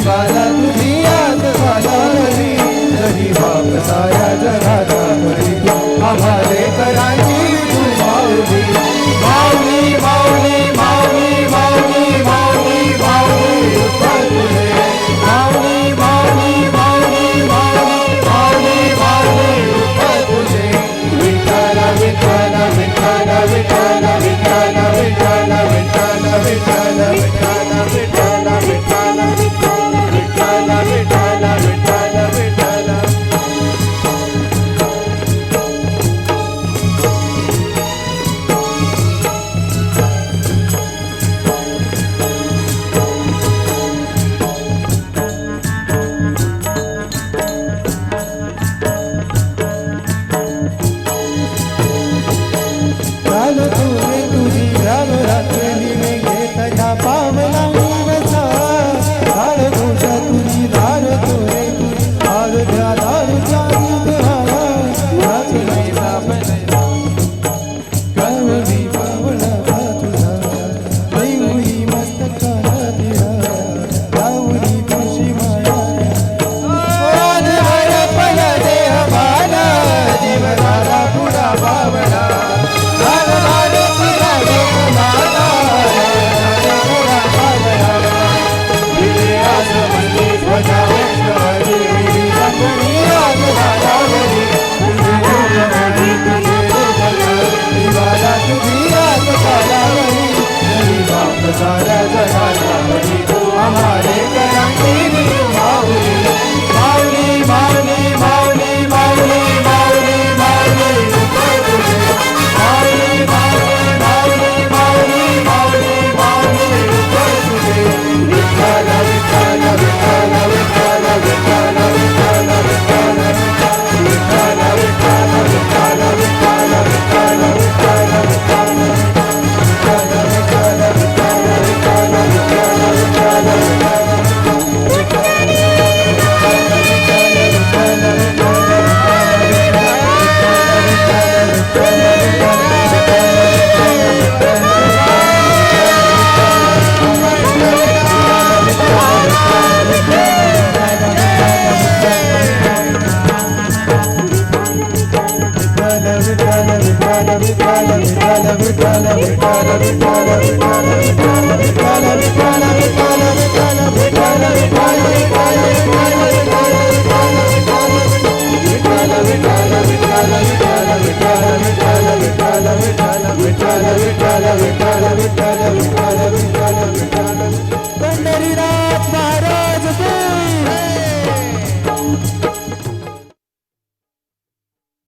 बाला तुझी आत झाला हरी जरी बाप साऱ्या जगाचा हरी आम्हा लेकरांची तू माऊली माऊली माऊली माऊली माऊली माऊली माऊली विठ्ठल तुझे माऊली माऊली माऊली माऊली माऊली माऊली विठ्ठल तुझे विठ्ठल विठ्ठल विठ्ठल विठ्ठल विठ्ठल विठ्ठल विठ्ठल विठ्ठल विठ्ठल विठ्ठल विठ्ठल विठ्ठल विठ्ठल विठ्ठल विठ्ठल तुझी राम रात्री में घेतला पावला वसा धार घोष तुझी धार तोरे धार द्या धार चालू बहावा वाचले सापले कवली पावला तुझा देऊळी मस्तकाला दिया दाऊली तुझी माया आज हरपल देह बाला जीव झाला पुढा बावला सारा जगाला हरी हमारे करांची माऊली माऊली माऊली माऊली माऊली माऊली माऊली विठ्ठल तुझे माऊली माऊली माऊली माऊली माऊली माऊली विठ्ठल तुझे विठ्ठल विठ्ठल विठ्ठल विठ्ठल विठ्ठल विठ्ठल विठ्ठल विठ्ठल विठ्ठल विठ्ठल विठ्ठल विठ्ठल विठ्ठल